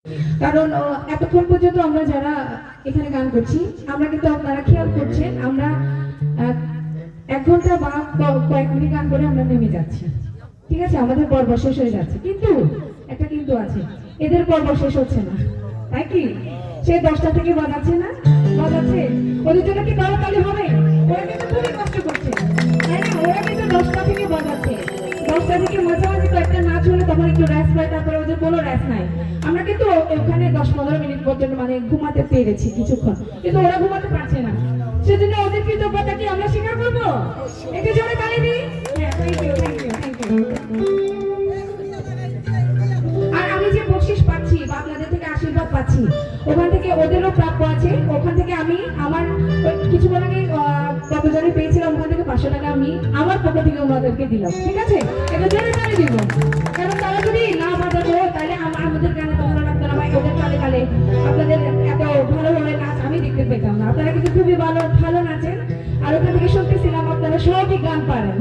কারণ এতক্ষণ পর্যন্ত আমরা যারা এখানে গান করছি আমরা কিন্তু আপনারা খেয়াল করছেন আমরা 1 ঘন্টা বা কয়েক মিনিট গান করে আমরা নেমে যাচ্ছি। ঠিক আছে, আমাদের পর্ব শেষ হয়ে যাচ্ছে, কিন্তু একটা কিন্তু আছে, এদের পর্ব শেষ হচ্ছে না, তাই কি? সে 10টা থেকে বাজাচ্ছে না, বাজাচ্ছে, ওদের জন্য কি তাড়াতাড়ি হবে? ওরা কিন্তু খুবই কষ্ট করছে, তাই না? ওরা কিন্তু 10টা থেকে বাজাচ্ছে, 10টা থেকে মাঝামাঝি তো একটা নাচ হলে তখন একটু রেস্ট পায়, তারপরে ওদের কোনো রেস্ট নাই। আমরা কিন্তু ওখানে 10-15 মিনিট পর্যন্ত মানে ঘুমাতে পেরেছি কিছুক্ষণ, কিন্তু ওরা ঘুমাতে পারছে না। সেজন্য ওদের কৃতজ্ঞতা কি আমরা স্বীকার করবো? একটু জোরে তালি দিই। হ্যাঁ, thank you, thank you, thank you. আর আমি যে বকশিশ পাচ্ছি বা আপনাদের থেকে আশীর্বাদ পাচ্ছি, ওখান থেকে ওদেরও প্রাপ্য আছে। ওখান থেকে আমি আমার কিছুক্ষণ আগে কতজনে পেয়েছিলাম, ওখান থেকে 500 টাকা আমি আমার পক্ষ থেকে ওনাদেরকে দিলাম। ঠিক আছে, এটা জোরে তালি দিব, কারণ তারা যদি না বাজাতো তাহলে আমাদের গানে তো ভালো লাগতো না, ভাই ওদের তালে তালে আপনাদের এত ভালোভাবে নাচ আমি দেখতে পেতাম না। আপনারা কিন্তু খুবই ভালো নাচেন, আর ওখান থেকে শুনতেছিলাম আপনারা সবই গান পারেন।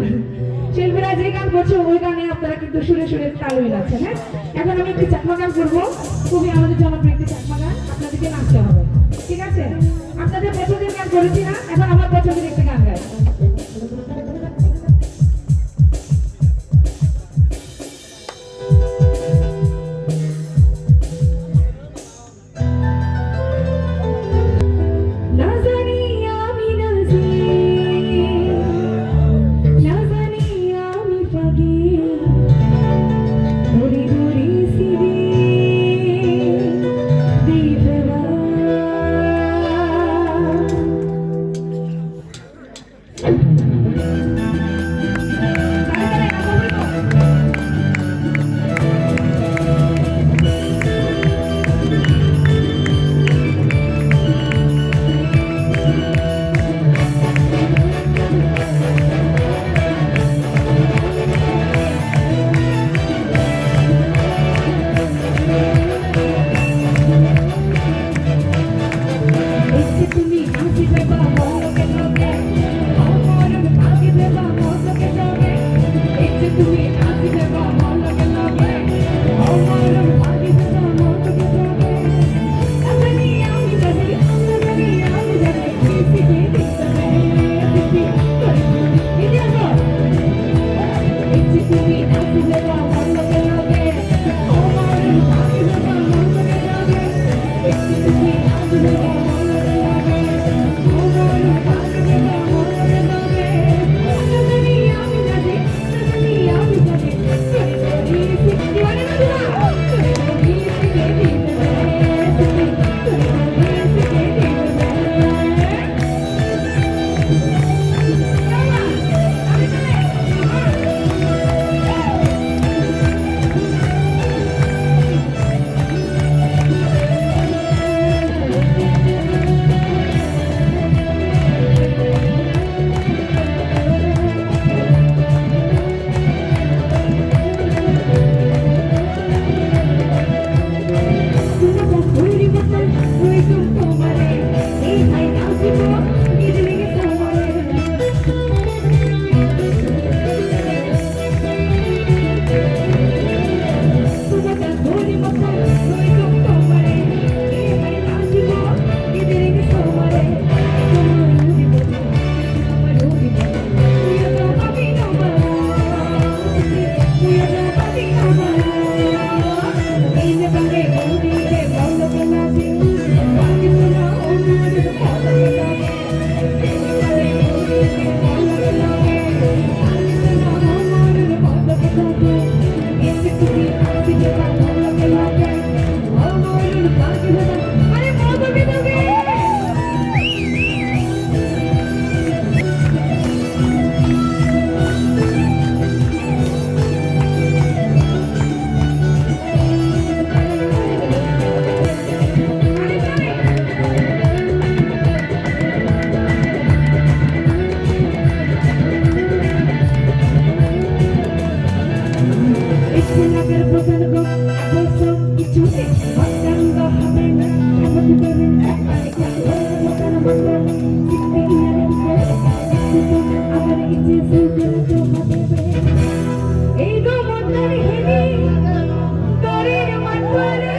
শিল্পীরা যে গান করছে ওই গানে আপনারা কিন্তু সুরে সুরে তাল মিলাচ্ছেন। হ্যাঁ, এখন আমি একটি চাকমা গান করবো, খুবই আমাদের জনপ্রিয় একটি চাকমা গান, আপনাদেরকে নাচতে হবে। ঠিক আছে, আপনাদের পছন্দের গান করেছি না, এখন আমার পছন্দের একটি গান গাই। এই তো মন্দার হেরি তোরের মাতরে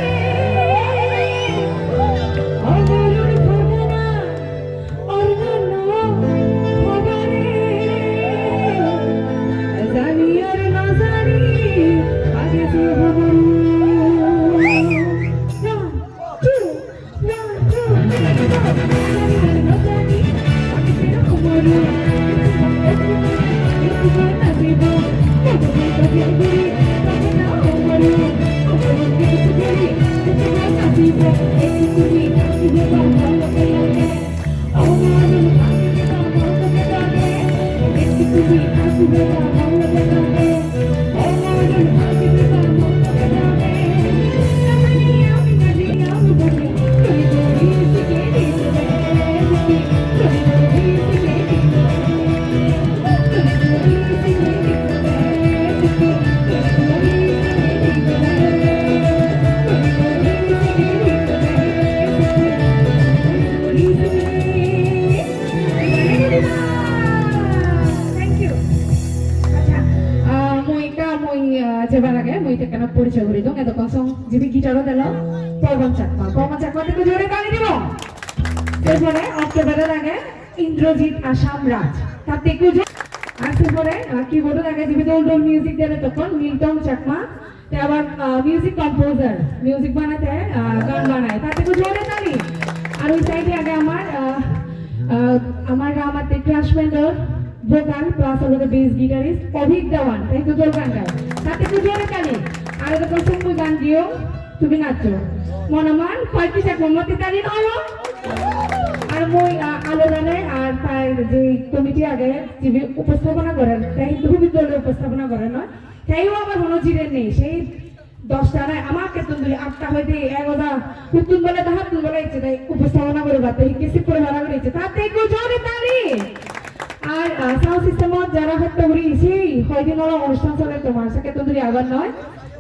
পরিচয় করে দো এত কসম জিবি গিটারও দিল পবন চাকমা থেকে জোরে গালি দিব এরপরে অক্টোবরের আগে ইন্দ্রজিৎ আসাম রাজ তার থেকে আর তারপরে কিবোর্ডের আগে জিবি দোল মিউজিক দেবে তখন মিল্টন চাকমা আবার মিউজিক কম্পোজার মিউজিক বানাতে গান বানায় তার থেকে জোরে গালি আর ওই সাইডে আগে আমার আমাদের ক্লাসমেটের ভোকাল প্লাস হলো বেস গিটারিস্ট অভিক দেওয়ান তাই তো জোর গান গায় তাতে তো জোরে গালি আর তো কোন তুমি গান দিও তুমি নাচো মনমান কয়টি চাক মমতে তালি নলো আর মই আলোড়নে আর তার যে কমিটি আগে টিভি উপস্থাপনা করেন তাই খুবই দলের উপস্থাপনা করেন নয় তাইও আমার মনে জিরেন নেই সেই 10টা নয় আমাকে তুন্দুলি 8টা হইতে 11টা কুতুন বলে দাহাত বলে ইচ্ছে তাই উপস্থাপনা করে বাতে কেসি করে ভাড়া করে ইচ্ছে তাতে কো জোরে তালি আর সাউন্ড সিস্টেম যারা হত্যা করি সেই হয়দিন ওরা অনুষ্ঠান চলে তোমার সাথে তুন্দুলি আবার নয়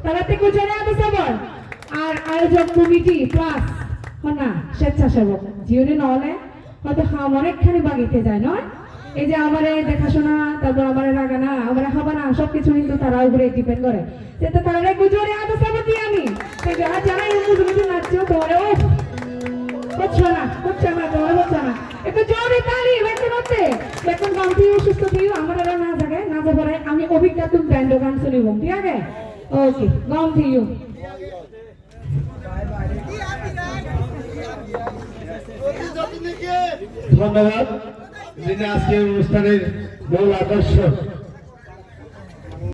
তারা থেকে জোরে আদে সবার আর আয়োজক কমিটি প্লাস না স্বেচ্ছাসেবক জিওনি নহলে হয়তো হাম অনেকখানি বাগিতে যায় নয় এই যে আমার দেখাশোনা তারপর আমার লাগানা আমার খাবানা সবকিছু কিন্তু তারা উপরে ডিপেন্ড করে যেটা তারা একটু জোরে আদে সবার দিয়ে আমি আর যারা এই মুভি নাচছো তোরে ও করছো না তোরে হচ্ছে না একটু জোরে তালি বেঁচে মধ্যে দেখুন গানটি সুস্থ দিও আমার আর না জাগে না যাবে আমি অভিজ্ঞতা তুমি ব্যান্ড গান শুনিব ঠিক আছে ওকে গান দিও ধন্যবাদ যিনি আজকের অনুষ্ঠানের মূল আকর্ষণ